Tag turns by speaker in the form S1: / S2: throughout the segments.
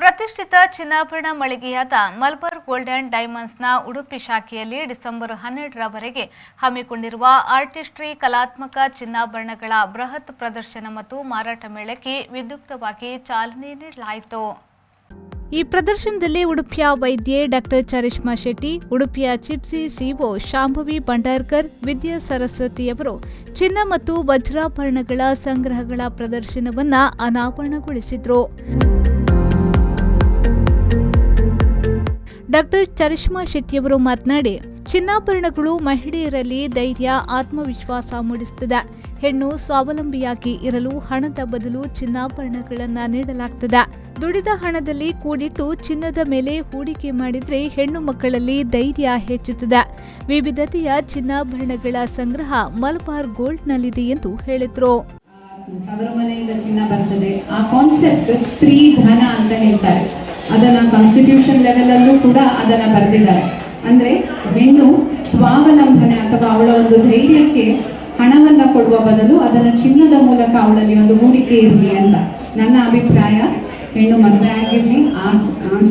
S1: ಪ್ರತಿಷ್ಠಿತ ಚಿನ್ನಾಭರಣ ಮಳಿಗೆಯಾದ Malabar gold and ಡೈಮಂಡ್ಸ್ನ Udupi ಶಾಖೆಯಲ್ಲಿ ಡಿಸೆಂಬರ್ 12ರವರೆಗೆ ಹಮ್ಮಿಕೊಂಡಿರುವ ಆರ್ಟಿಸ್ಟ್ರಿ ಕಲಾತ್ಮಕ ಚಿನ್ನಾಭರಣಗಳ ಬೃಹತ್ ಪ್ರದರ್ಶನ ಮತ್ತು ಮಾರಾಟ ಮೇಳಕ್ಕೆ ವಿದ್ಯುಕ್ತವಾಗಿ ಚಾಲನೆ ನೀಡಲಾಯಿತು. ಈ ಪ್ರದರ್ಶನದಲ್ಲಿ ಉಡುಪಿಯ ವೈದ್ಯೆ ಡಾಕ್ಟರ್ ಚರಿಷ್ಮಾ ಶೆಟ್ಟಿ, ಉಡುಪಿಯ ಚಿಪ್ಸಿ ಸಿಒ ಶಾಂಭವಿ ಭಂಡಾರ್ಕರ್, ವಿದ್ಯಾ ಸರಸ್ವತಿಯವರು ಚಿನ್ನ ಮತ್ತು ವಜ್ರಾಭರಣಗಳ ಸಂಗ್ರಹಗಳ ಪ್ರದರ್ಶನವನ್ನು ಅನಾವರಣಗೊಳಿಸಿದರು. ಡಾಕ್ಟರ್ ಚರಿಷ್ಮಾ ಶೆಟ್ಟಿಯವರು ಮಾತನಾಡಿ, ಚಿನ್ನಾಭರಣಗಳು ಮಹಿಳೆಯರಲ್ಲಿ ಧೈರ್ಯ, ಆತ್ಮವಿಶ್ವಾಸ ಮೂಡಿಸುತ್ತದೆ. ಹೆಣ್ಣು ಸ್ವಾವಲಂಬಿಯಾಗಿ ಇರಲು ಹಣದ ಬದಲು ಚಿನ್ನಾಭರಣಗಳನ್ನು ನೀಡಲಾಗುತ್ತದೆ. ದುಡಿದ ಹಣದಲ್ಲಿ ಕೂಡಿಟ್ಟು ಚಿನ್ನದ ಮೇಲೆ ಹೂಡಿಕೆ ಮಾಡಿದರೆ ಹೆಣ್ಣು ಮಕ್ಕಳಲ್ಲಿ ಧೈರ್ಯ ಹೆಚ್ಚುತ್ತದೆ. ವಿವಿಧತೆಯ ಚಿನ್ನಾಭರಣಗಳ ಸಂಗ್ರಹ ಮಲಬಾರ್ ಗೋಲ್ಡ್ನಲ್ಲಿದೆ ಎಂದು ಹೇಳಿದರು.
S2: ತವರು ಮನೆಯಿಂದ ಚಿನ್ನ ಬರ್ತದೆ, ಆ ಕಾನ್ಸೆಪ್ಟ್ ಸ್ತ್ರೀ ಧನ ಅಂತ ಹೇಳ್ತಾರೆ. ಅದನ್ನ ಕಾನ್ಸ್ಟಿಟ್ಯೂಷನ್ ಲೆವೆಲ್ ಅಲ್ಲೂ ಕೂಡ ಅದನ್ನ ಬರೆದಿದ್ದಾರೆ. ಅಂದ್ರೆ ಹೆಣ್ಣು ಸ್ವಾವಲಂಬನೆ ಅಥವಾ ಅವಳ ಒಂದು ಧೈರ್ಯಕ್ಕೆ ಹಣವನ್ನ ಕೊಡುವ ಬದಲು ಅದನ್ನ ಚಿನ್ನದ ಮೂಲಕ ಅವಳಲ್ಲಿ ಒಂದು ಹೂಡಿಕೆ ಇರಲಿ ಅಂತ ನನ್ನ ಅಭಿಪ್ರಾಯ. ಹೆಣ್ಣು ಮದುವೆ ಆಗಿರ್ಲಿ,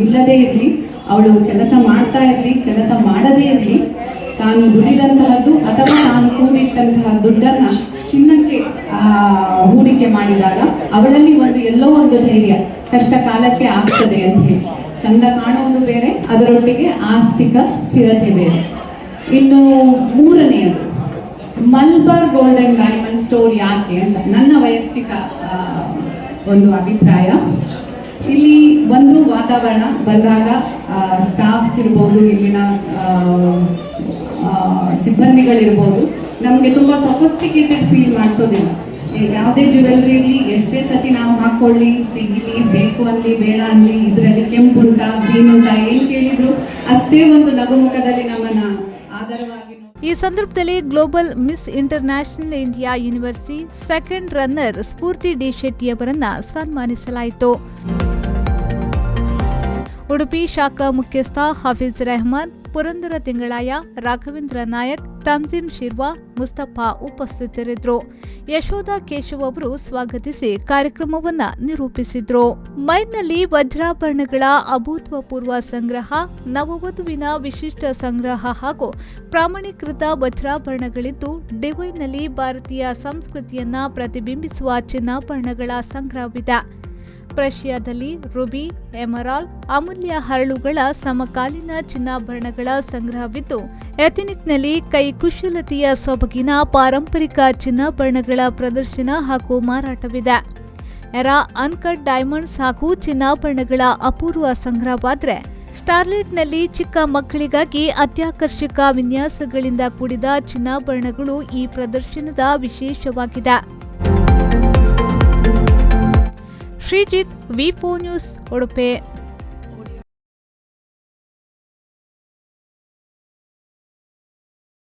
S2: ಇಲ್ಲದೇ ಇರಲಿ, ಅವಳು ಕೆಲಸ ಮಾಡ್ತಾ ಇರಲಿ, ಕೆಲಸ ಮಾಡದೇ ಇರಲಿ, ತಾನು ದುಡಿದಂತಹದ್ದು ಅಥವಾ ತಾನು ಕೂಡಿಟ್ಟಂತಹ ದುಡ್ಡನ್ನ ಚಿನ್ನಕ್ಕೆ ಹೂಡಿಕೆ ಮಾಡಿದಾಗ ಅವಳಲ್ಲಿ ಎಲ್ಲೋ ಒಂದು ಧೈರ್ಯ ಕಷ್ಟ ಕಾಲಕ್ಕೆ ಆಗ್ತದೆ ಅಂತ ಹೇಳಿ. ಚಂದ ಕಾಣುವುದು ಬೇರೆ, ಅದರೊಟ್ಟಿಗೆ ಆರ್ಥಿಕ ಸ್ಥಿರತೆ ಬೇರೆ. ಇನ್ನು ಮೂರನೆಯದು Malabar gold and diamond store ಯಾಕೆ ಅಂತ ನನ್ನ ವೈಯಕ್ತಿಕ ಒಂದು ಅಭಿಪ್ರಾಯ. ಇಲ್ಲಿ ಒಂದು ವಾತಾವರಣ ಬಂದಾಗ ಸ್ಟಾಫ್ಸ್ ಇರ್ಬೋದು, ಇಲ್ಲಿನ ಸಿಬ್ಬಂದಿಗಳಿರ್ಬೋದು, ನಮಗೆ ತುಂಬಾ ಸೊಫಿಸ್ಟಿಕೇಟೆಡ್ ಫೀಲ್ ಮಾಡಿಸೋದಿಲ್ಲ. ಯಾವುದೇ ಜ್ಯುವೆಲ್ರಿ ಇರಲಿ, ಎಷ್ಟೇ ಸತಿ ನಾವು ಹಾಕೊಳ್ಳಿ, ತೆಗಿಲಿ, ಬೇಕು ಅನ್ಲಿ, ಬೇಡ ಅನ್ಲಿ, ಇದರಲ್ಲಿ ಕೆಂಪುಂಟಾ, ಗ್ರೀನುಂಟಾ, ಏನ್ ಕೇಳಿದ್ರು ಅಷ್ಟೇ ಒಂದು ನಗುಮುಖದಲ್ಲಿ ನಮ್ಮನ್ನ ಆಧಾರವಾಗಿ.
S1: ಈ ಸಂದರ್ಭದಲ್ಲಿ global miss international India university second runner Sphoorthi D ಶೆಟ್ಟಿಯವರನ್ನ ಸನ್ಮಾನಿಸಲಾಯಿತು. ಉಡುಪಿ ಶಾಖಾ ಮುಖ್ಯಸ್ಥ ಹಫೀಜ್ ರೆಹಮಾನ್, ಪುರಂದರ ತಿಂಗಳಾಯ, ರಾಘವೇಂದ್ರ ನಾಯಕ್, ತಮ್ಜಿಮ್ ಶಿರ್ವಾ, ಮುಸ್ತಫಾ ಉಪಸ್ಥಿತರಿದ್ದರು. ಯಶೋಧ ಕೇಶವ್ ಅವರು ಸ್ವಾಗತಿಸಿ ಕಾರ್ಯಕ್ರಮವನ್ನು ನಿರೂಪಿಸಿದ್ರು. ಮೈನ್ನಲ್ಲಿ ವಜ್ರಾಭರಣಗಳ ಅಭೂತಪೂರ್ವ ಸಂಗ್ರಹ, ನವವಧುವಿನ ವಿಶಿಷ್ಟ ಸಂಗ್ರಹ ಹಾಗೂ ಪ್ರಾಮಾಣೀಕೃತ ವಜ್ರಾಭರಣಗಳಿದ್ದು, ಡಿವೈನ್ನಲ್ಲಿ ಭಾರತೀಯ ಸಂಸ್ಕೃತಿಯನ್ನ ಪ್ರತಿಬಿಂಬಿಸುವ ಚಿನ್ನಾಭರಣಗಳ ಸಂಗ್ರಹವಿದೆ. ಪ್ರಷಿಯಾದಲ್ಲಿ ರುಬಿ, ಎಮರಾಲ್, ಅಮೂಲ್ಯ ಹರಳುಗಳ ಸಮಕಾಲೀನ ಚಿನ್ನಾಭರಣಗಳ ಸಂಗ್ರಹವಿದ್ದು, ಎಥಿನಿಕ್ನಲ್ಲಿ ಕೈಕುಶಲತೆಯ ಸೊಬಗಿನ ಪಾರಂಪರಿಕ ಚಿನ್ನಾಭರಣಗಳ ಪ್ರದರ್ಶನ ಹಾಗೂ ಮಾರಾಟವಿದೆ. ಎರಾ ಅನ್ಕಟ್ ಡೈಮಂಡ್ಸ್ ಹಾಗೂ ಚಿನ್ನಾಭರಣಗಳ ಅಪೂರ್ವ ಸಂಗ್ರಹವಾದರೆ, ಸ್ಟಾರ್ಲೈಟ್ನಲ್ಲಿ ಚಿಕ್ಕ ಮಕ್ಕಳಿಗಾಗಿ ಅತ್ಯಾಕರ್ಷಕ ವಿನ್ಯಾಸಗಳಿಂದ ಕೂಡಿದ ಚಿನ್ನಾಭರಣಗಳು ಈ ಪ್ರದರ್ಶನದ ವಿಶೇಷವಾಗಿದೆ. ಶ್ರೀಜಿತ್, ವಿ4 ನ್ಯೂಸ್, ಉಡುಪಿ.